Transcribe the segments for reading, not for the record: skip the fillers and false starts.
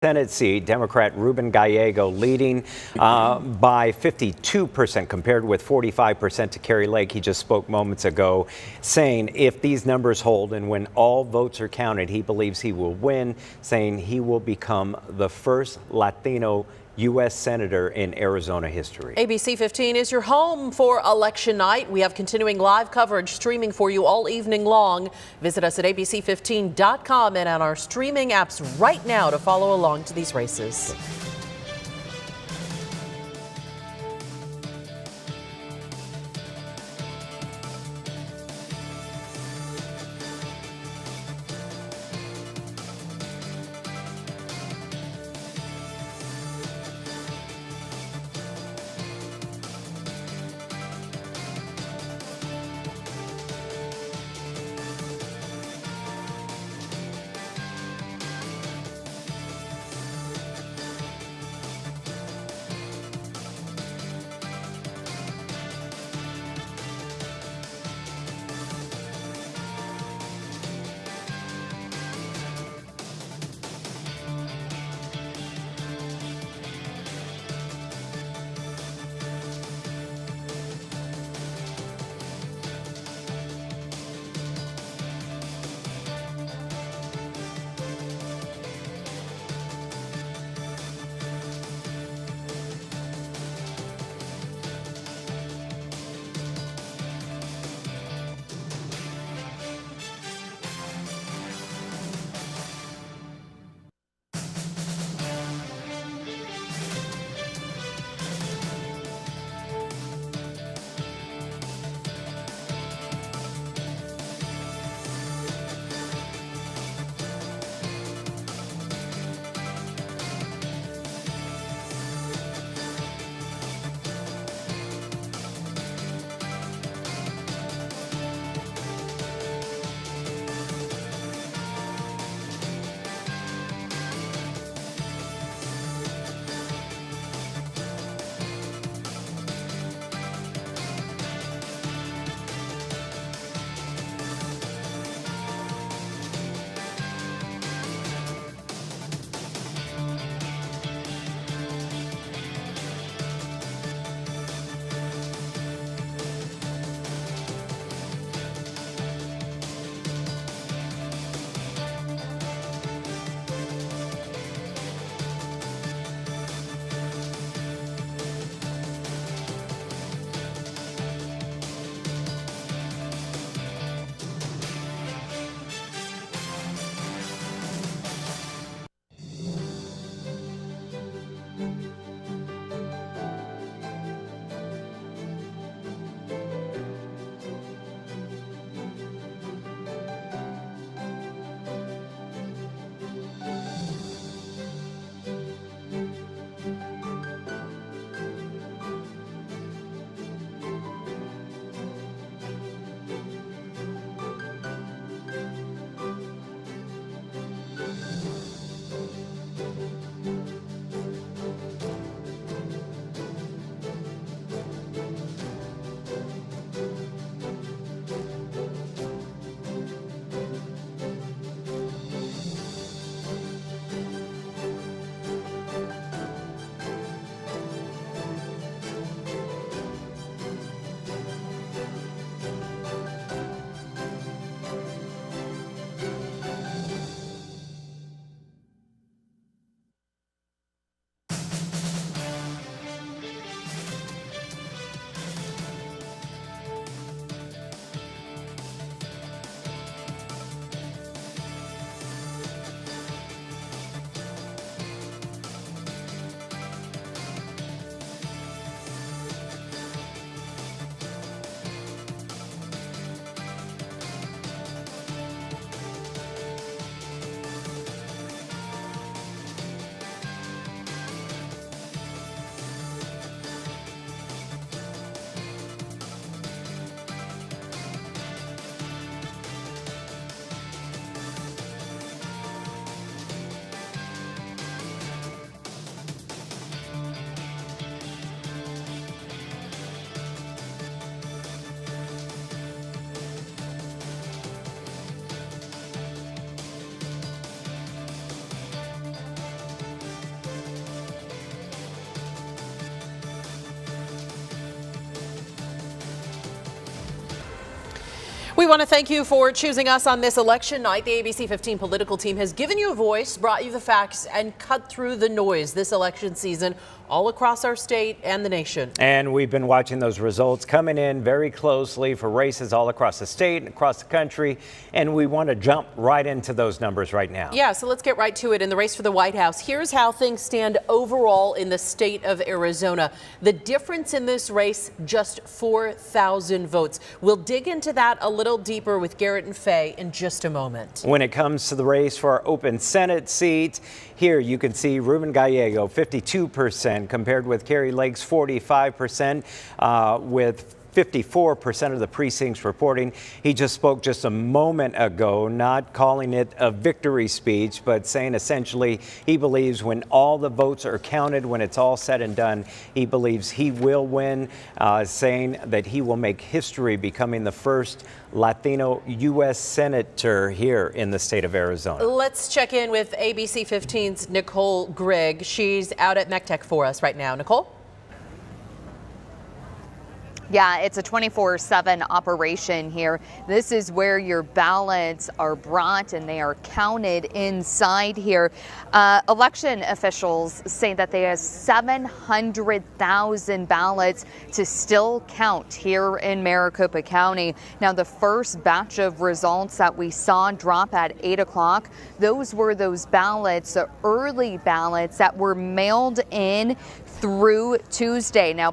Senate seat, Democrat Ruben Gallego leading by 52% compared with 45% to Kari Lake. He just spoke moments ago saying if these numbers hold and when all votes are counted, he believes he will win, saying he will become the first Latino U.S. Senator in Arizona history. ABC 15 is your home for election night. We have continuing live coverage streaming for you all evening long. Visit us at abc15.com and on our streaming apps right now to follow along to these races. want to thank you for choosing us on this election night. The ABC 15 political team has given you a voice, brought you the facts, and cut through the noise this election season all across our state and the nation. And we've been watching those results coming in very closely for races all across the state and across the country. And we want to jump right into those numbers right now. Yeah, so let's get right to it. In the race for the White House, here's how things stand overall in the state of Arizona. The difference in this race, just 4,000 votes. We'll dig into that a little deeper with Garrett and Faye in just a moment. When it comes to the race for our open Senate seat, here you can see Ruben Gallego, 52%, compared with Kari Lake's 45%, with 54% of the precincts reporting. He just spoke just a moment ago, not calling it a victory speech, but saying essentially he believes when all the votes are counted, when it's all said and done, he believes he will win, saying that he will make history becoming the first Latino U.S. Senator here in the state of Arizona. Let's check in with ABC 15's Nicole Grigg. She's out at MECTEC for us right now. Nicole? Yeah, it's a 24/7 operation here. This is where your ballots are brought and they are counted inside here. Election officials say that they have 700,000 ballots to still count here in Maricopa County. Now, the first batch of results that we saw drop at 8 o'clock, those were those ballots, the early ballots that were mailed in through Tuesday. Now,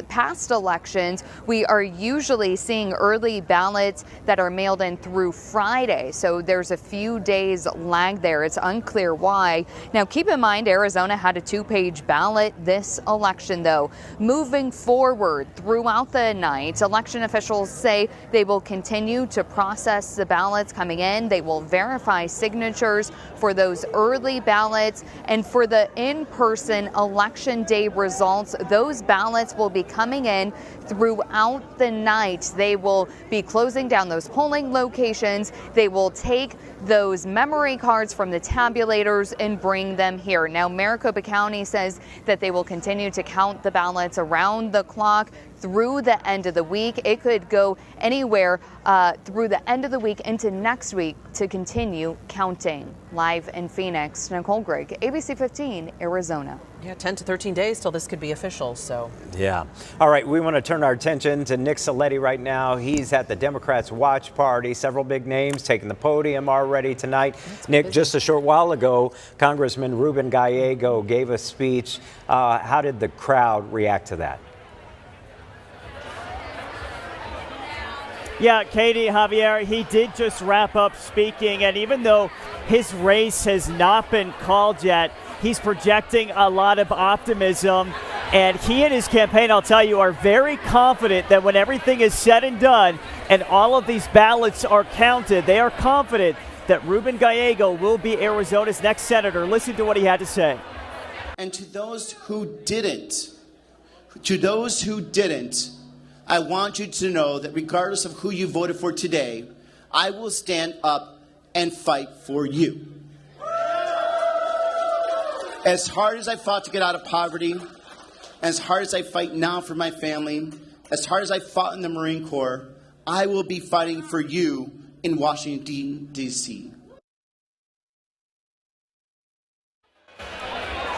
past elections, we are usually seeing early ballots that are mailed in through Friday. So there's a few days lag there. It's unclear why. Now, keep in mind, Arizona had a 2-page ballot this election, though. Moving forward throughout the night, election officials say they will continue to process the ballots coming in. They will verify signatures for those early ballots, and for the in-person election day results, those ballots will be coming in throughout the night. They will be closing down those polling locations. They will take those memory cards from the tabulators and bring them here. Now, Maricopa County says that they will continue to count the ballots around the clock through the end of the week. It could go anywhere through the end of the week into next week to continue counting. Live in Phoenix, Nicole Grigg, ABC 15, Arizona. Yeah, 10 to 13 days till this could be official, so. Yeah. All right, we want to turn our attention to Nick Saletti right now. He's at the Democrats' watch party. Several big names taking the podium already tonight. Nick, just a short while ago, Congressman Ruben Gallego gave a speech. How did the crowd react to that? Yeah, Katie, Javier, he did just wrap up speaking, and even though his race has not been called yet, he's projecting a lot of optimism, and he and his campaign, I'll tell you, are very confident that when everything is said and done and all of these ballots are counted, they are confident that Ruben Gallego will be Arizona's next senator. Listen to what he had to say. And to those who didn't, I want you to know that regardless of who you voted for today, I will stand up and fight for you. As hard as I fought to get out of poverty, as hard as I fight now for my family, as hard as I fought in the Marine Corps, I will be fighting for you in Washington, D.C.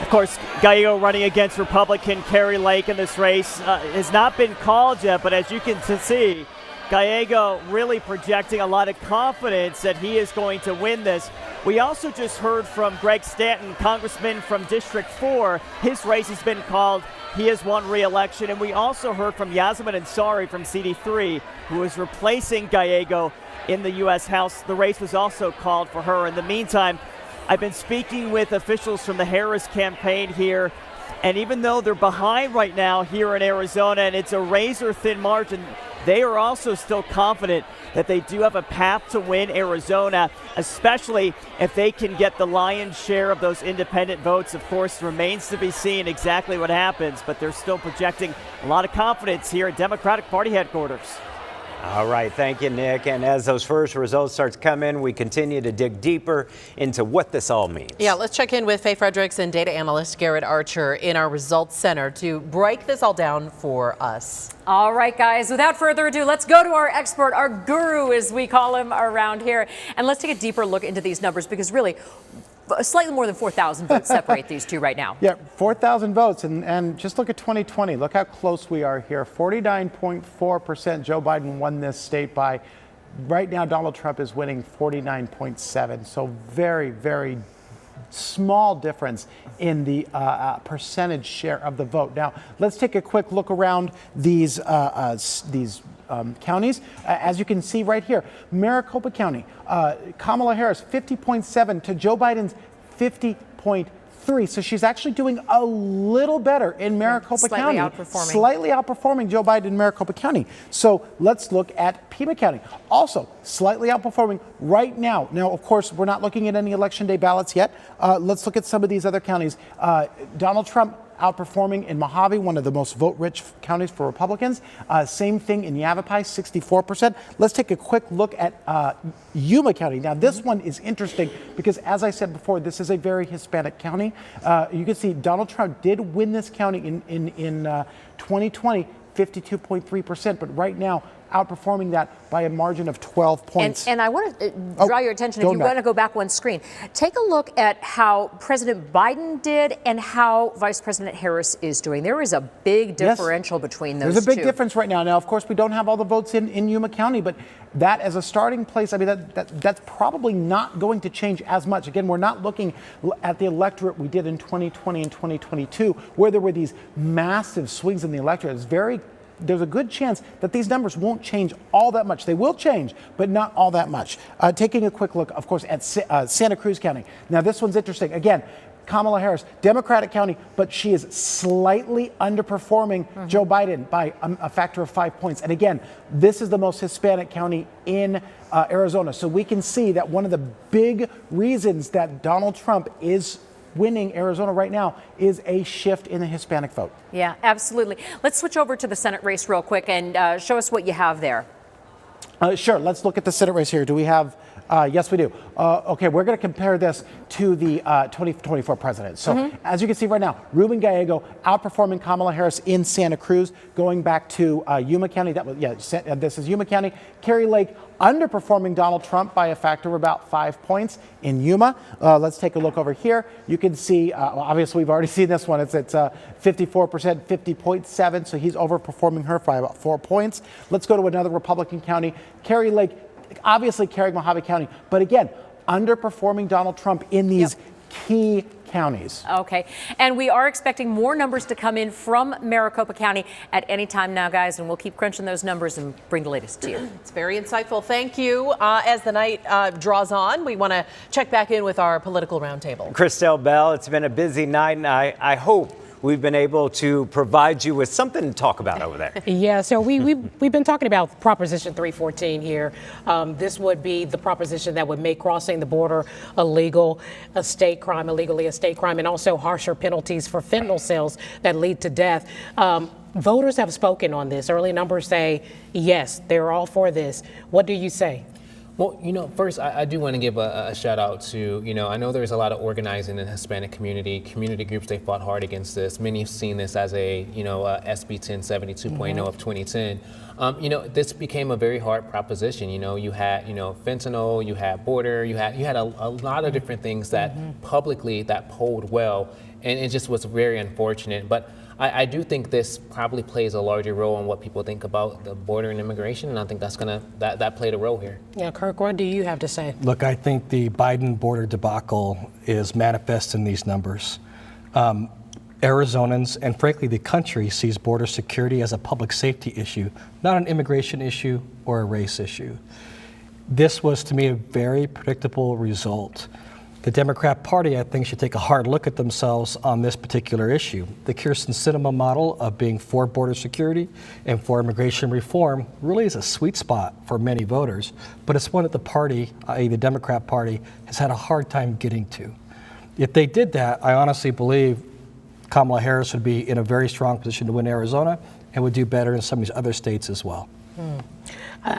Of course, Gallego running against Republican Kari Lake in this race has not been called yet, but as you can see, Gallego really projecting a lot of confidence that he is going to win this. We also just heard from Greg Stanton, congressman from District 4. His race has been called. He has won re-election. And we also heard from Yasmin Ansari from CD3, who is replacing Gallego in the U.S. House. The race was also called for her. In the meantime, I've been speaking with officials from the Harris campaign here, and even though they're behind right now here in Arizona and it's a razor-thin margin, they are also still confident that they do have a path to win Arizona, especially if they can get the lion's share of those independent votes. Of course, remains to be seen exactly what happens, but they're still projecting a lot of confidence here at Democratic Party headquarters. All right, thank you, Nick. And as those first results start to come in, we continue to dig deeper into what this all means. Yeah, let's check in with Faye Fredericks and data analyst Garrett Archer in our results center to break this all down for us. All right, guys, without further ado, let's go to our expert, our guru, as we call him around here. And let's take a deeper look into these numbers, because really, slightly more than 4,000 votes separate these two right now. Yeah, 4,000 votes. And just look at 2020. Look how close we are here. 49.4% Joe Biden won this state by. Right now, Donald Trump is winning 49.7. So very, very small difference in the percentage share of the vote. Now, let's take a quick look around these counties. As you can see right here, Maricopa County, Kamala Harris 50.7 to Joe Biden's 50.3. So she's actually doing a little better in Maricopa County. Slightly outperforming Joe Biden in Maricopa County. So let's look at Pima County. Also slightly outperforming right now. Now, of course, we're not looking at any election day ballots yet. Let's look at some of these other counties. Donald Trump outperforming in Mojave, one of the most vote-rich counties for Republicans. Same thing in Yavapai, 64%. Let's take a quick look at Yuma County. Now, this one is interesting because, as I said before, this is a very Hispanic county. You can see Donald Trump did win this county in 2020, 52.3%, but right now outperforming that by a margin of 12 points. And I want to draw your attention, if you want to go back one screen, take a look at how President Biden did and how Vice President Harris is doing. There is a big differential between those two. There's a big difference right now. Now, of course, we don't have all the votes in Yuma County, but that as a starting place, I mean, that's probably not going to change as much. Again, we're not looking at the electorate we did in 2020 and 2022, where there were these massive swings in the electorate. There's a good chance that these numbers won't change all that much. They will change, but not all that much. Taking a quick look, of course, at Santa Cruz County. Now, this one's interesting. Again, Kamala Harris, Democratic county, but she is slightly underperforming Joe Biden by a factor of 5 points. And again, this is the most Hispanic county in Arizona. So we can see that one of the big reasons that Donald Trump is winning Arizona right now is a shift in the Hispanic vote. Yeah, absolutely. Let's switch over to the Senate race real quick and show us what you have there. Sure. Let's look at the Senate race here. Do we have? Yes, we do. Okay, we're going to compare this to the 2024 president. So as you can see right now, Ruben Gallego outperforming Kamala Harris in Santa Cruz. Going back to Yuma County, this is Yuma County. Carrie Lake underperforming Donald Trump by a factor of about 5 points in Yuma. Let's take a look over here. You can see, obviously, we've already seen this one. It's at 54%, 50.7. So he's overperforming her by about 4 points. Let's go to another Republican county. Carrie Lake, obviously carrying Mojave County, but again, underperforming Donald Trump in these key counties. Okay, and we are expecting more numbers to come in from Maricopa County at any time now, guys, and we'll keep crunching those numbers and bring the latest to you. It's very insightful. Thank you. As the night draws on, we want to check back in with our political roundtable. Christelle Bell, it's been a busy night, and I hope we've been able to provide you with something to talk about over there. Yeah, so we've been talking about Proposition 314 here. This would be the proposition that would make crossing the border illegal, a state crime, illegally a state crime, and also harsher penalties for fentanyl sales that lead to death. Voters have spoken on this. Early numbers say, yes, they're all for this. What do you say? Well, first, I do want to give a shout out to, I know there's a lot of organizing in the Hispanic community groups. They fought hard against this. Many have seen this as a, SB1070 2.0 of 2010. This became a very hard proposition. You had, fentanyl, you had border, you had a lot of different things that publicly that polled well, and it just was very unfortunate. But I do think this probably plays a larger role in what people think about the border and immigration, and I think that played a role here. Yeah, Kirk, what do you have to say? Look, I think the Biden border debacle is manifest in these numbers. Arizonans, and frankly the country, sees border security as a public safety issue, not an immigration issue or a race issue. This was, to me, a very predictable result. The Democrat Party, I think, should take a hard look at themselves on this particular issue. The Kyrsten Sinema model of being for border security and for immigration reform really is a sweet spot for many voters, but it's one that the party, i.e. the Democrat Party, has had a hard time getting to. If they did that, I honestly believe Kamala Harris would be in a very strong position to win Arizona and would do better in some of these other states as well.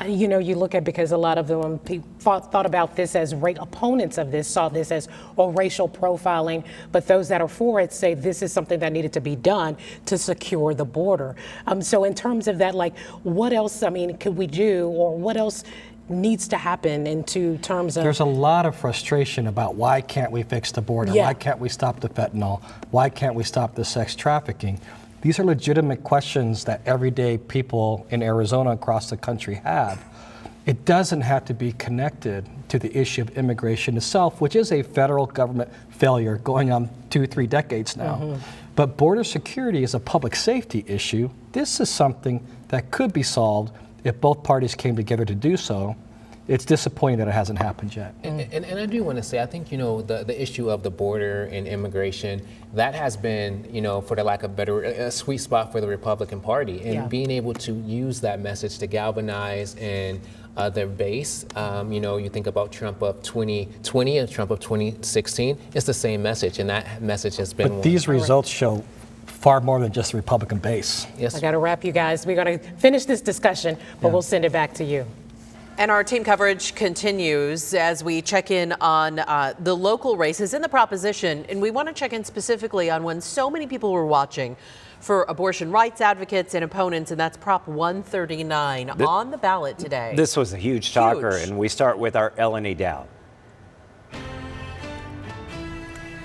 You know, you look at, because a lot of them thought about this as opponents of this saw this as racial profiling, but those that are for it say this is something that needed to be done to secure the border. So in terms of that, like, what else, I mean, could we do, or what else needs to happen into terms of... There's a lot of frustration about why can't we fix the border? Yeah. Why can't we stop the fentanyl? Why can't we stop the sex trafficking? These are legitimate questions that everyday people in Arizona across the country have. It doesn't have to be connected to the issue of immigration itself, which is a federal government failure going on 2-3 decades now. But border security is a public safety issue. This is something that could be solved if both parties came together to do so. It's disappointing that it hasn't happened yet. And I do want to say, I think, you know, the issue of the border and immigration, that has been, you know, for the lack of better, a sweet spot for the Republican Party. And being able to use that message to galvanize and their base, you know, you think about Trump of 2020 and Trump of 2016, it's the same message, and that message has been But these results show far more than just the Republican base. I got to wrap, you guys. We're going to finish this discussion, but we'll send it back to you. And our team coverage continues as we check in on the local races in the proposition. And we want to check in specifically on when so many people were watching for abortion rights advocates and opponents, and that's Prop 139 on the ballot today. This was a huge talker, and we start with our Eleni Dow.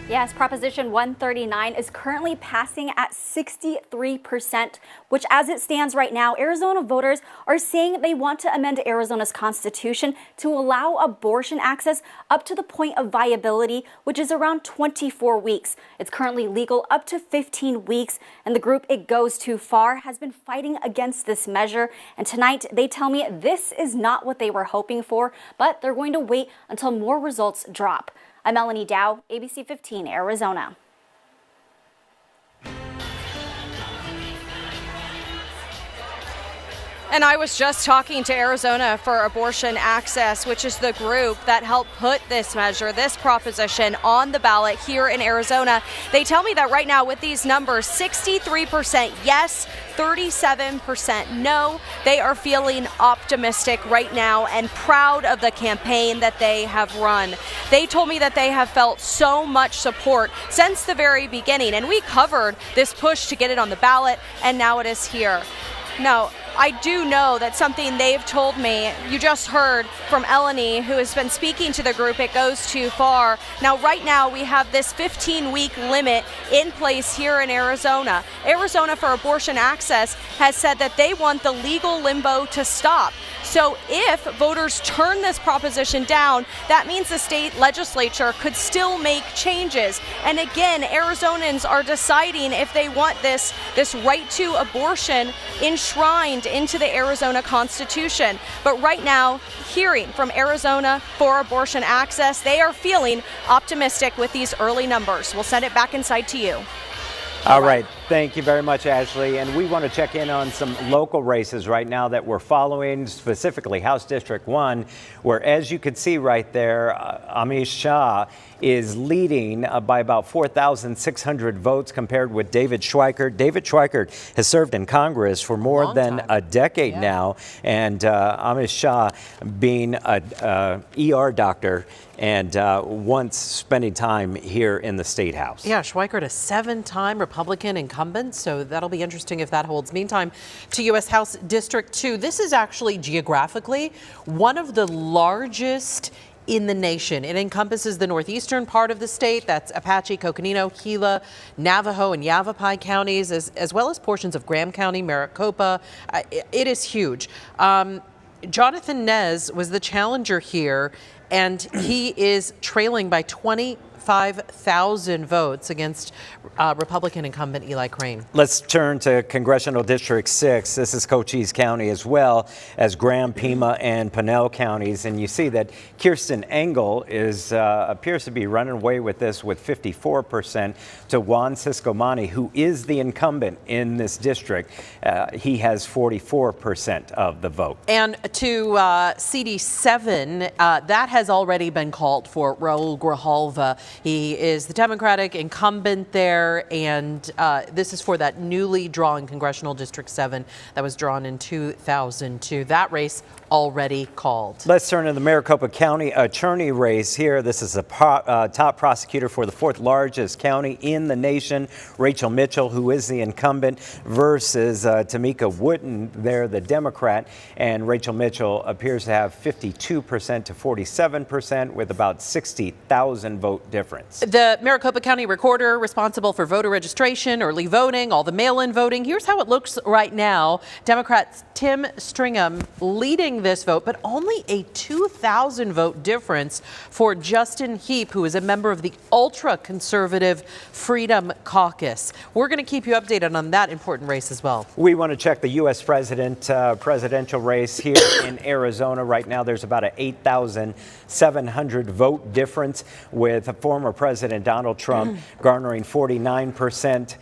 Yes, Proposition 139 is currently passing at 63%, which as it stands right now, Arizona voters are saying they want to amend Arizona's constitution to allow abortion access up to the point of viability, which is around 24 weeks. It's currently legal up to 15 weeks, and the group It Goes Too Far has been fighting against this measure. And tonight, they tell me this is not what they were hoping for, but they're going to wait until more results drop. I'm Melanie Dow, ABC 15 Arizona. And I was just talking to Arizona for Abortion Access, which is the group that helped put this measure, this proposition on the ballot here in Arizona. They tell me that right now with these numbers, 63% yes, 37% no, they are feeling optimistic right now and proud of the campaign that they have run. They told me that they have felt so much support since the very beginning, and we covered this push to get it on the ballot, and now it is here. Now, I do know that something they've told me, you just heard from Eleni, who has been speaking to the group It Goes Too Far. Now, right now, we have this 15-week limit in place here in Arizona. Arizona for Abortion Access has said that they want the legal limbo to stop. So if voters turn this proposition down, that means the state legislature could still make changes. And again, Arizonans are deciding if they want this right to abortion enshrined into the Arizona Constitution. But right now, hearing from Arizona for Abortion Access, they are feeling optimistic with these early numbers. We'll send it back inside to you. All right. Thank you very much, Ashley. And we want to check in on some local races right now that we're following, specifically House District 1, where, as you can see right there, Amish Shah is leading by about 4,600 votes compared with David Schweikert. David Schweikert has served in Congress for more than a decade now, and Amish Shah being an ER doctor and once spending time here in the State House. Yeah, Schweikert, a 7-time Republican incumbent, so that'll be interesting if that holds. Meantime, to U.S. House District 2, this is actually geographically one of the largest in the nation. It encompasses the northeastern part of the state. That's Apache, Coconino, Gila, Navajo, and Yavapai counties, as well as portions of Graham County, Maricopa. It is huge. Jonathan Nez was the challenger here, and he is trailing by 25,000 votes against Republican incumbent Eli Crane. Let's turn to Congressional District 6. This is Cochise County, as well as Graham, Pima, and Pinell counties. And you see that Kirsten Engel appears to be running away with this with 54% to Juan Ciscomani, who is the incumbent in this district. He has 44% of the vote. And to CD7, that has already been called for. Raul Grijalva He is the Democratic incumbent there, and this is for that newly drawn Congressional District 7 that was drawn in 2002. That race already called. Let's turn to the Maricopa County attorney race here. This is the top prosecutor for the fourth largest county in the nation, Rachel Mitchell, who is the incumbent, versus Tamika Wooten, they're the Democrat. And Rachel Mitchell appears to have 52% to 47% with about 60,000 vote difference. The Maricopa County recorder responsible for voter registration, early voting, all the mail-in voting. Here's how it looks right now. Democrat Tim Stringham leading this vote, but only a 2,000 vote difference for Justin Heap, who is a member of the ultra-conservative Freedom Caucus. We're going to keep you updated on that important race as well. We want to check the U.S. presidential race here in Arizona. Right now, there's about an 8,700 vote difference, with former President Donald Trump garnering 49.8%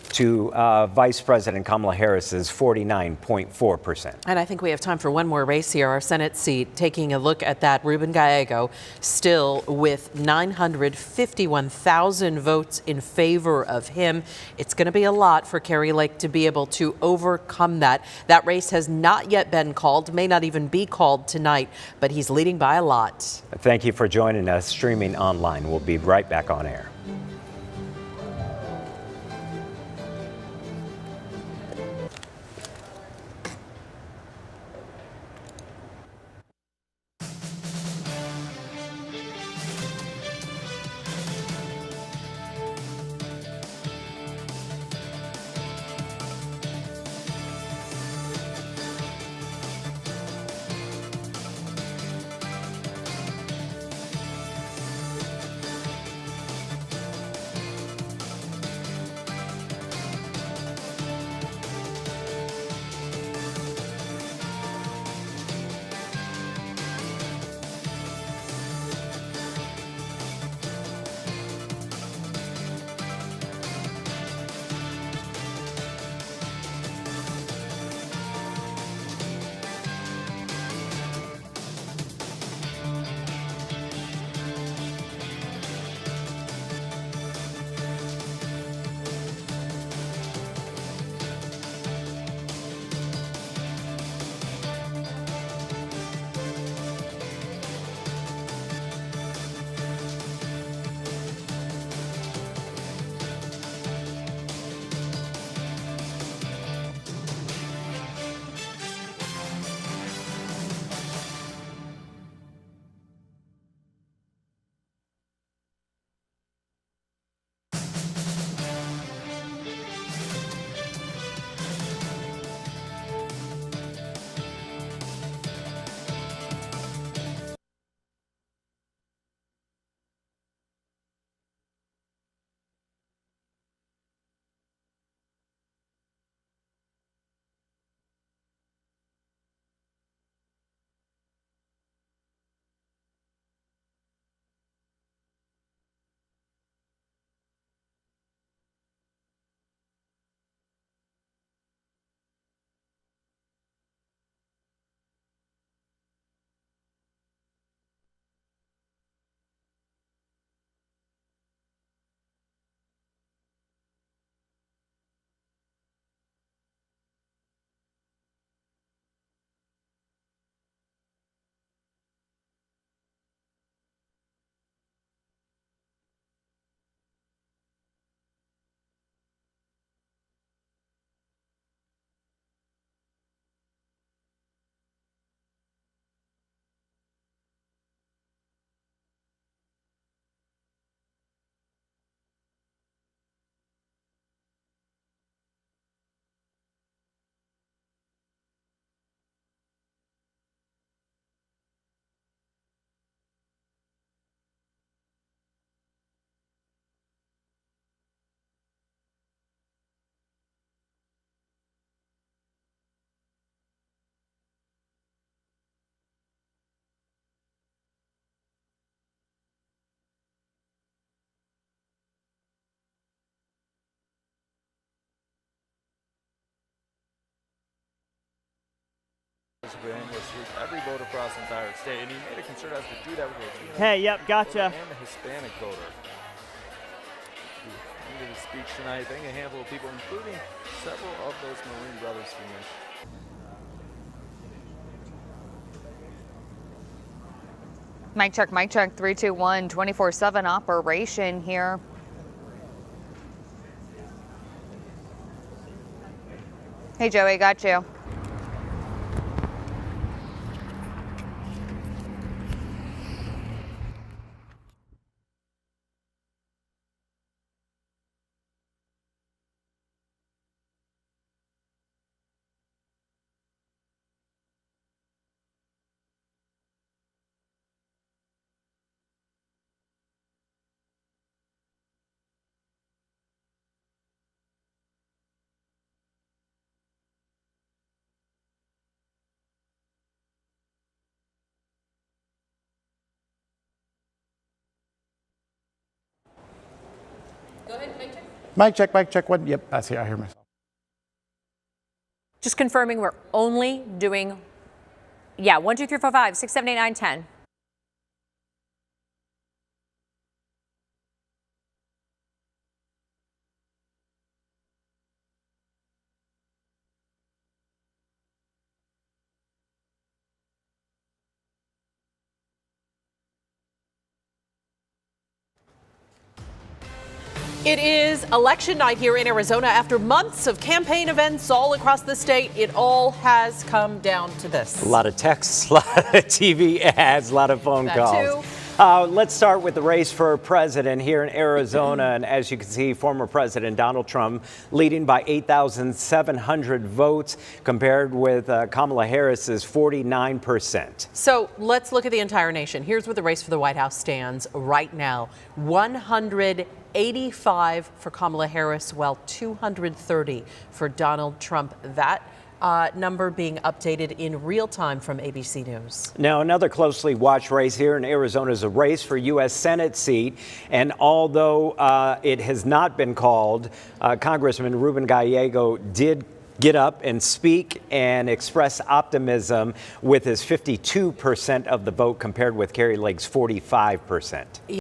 to Vice President Kamala Harris's 49.4%. And I think we have time for one more race here. Our Senate seat, taking a look at that, Ruben Gallego still with 951,000 votes in favor of him. It's going to be a lot for Kari Lake to be able to overcome that. That race has not yet been called, may not even be called tonight, but he's leading by a lot. Thank you for joining us streaming online. We'll be right back on air. basically aimless sweep every vote across the entire state, and he made a concerted effort to do that with the Latino Hey, yep, gotcha. voter and the Hispanic voter. Into the speech tonight, thanking a handful of people, including several of those Marine Brothers fans. Mic check, 3, 2, 1, 24/7 operation here. Hey, Joey, got you. Go ahead, Mike. Mic check. One. Yep, I see. I hear myself. Just confirming we're only doing, 1, 2, 3, 4, 5, 6, 7, 8, 9, 10. It is election night here in Arizona. After months of campaign events all across the state, it all has come down to this. A lot of texts, a lot of TV ads, a lot of phone That calls. too. Let's start with the race for president here in Arizona. And as you can see, former President Donald Trump leading by 8,700 votes compared with Kamala Harris's 49%. So let's look at the entire nation. Here's where the race for the White House stands right now. 185 for Kamala Harris, while 230 for Donald Trump. That number being updated in real time from ABC News. Now, another closely watched race here in Arizona is a race for U.S. Senate seat. And although it has not been called, Congressman Ruben Gallego did get up and speak and express optimism with his 52% of the vote compared with Kari Lake's 45%.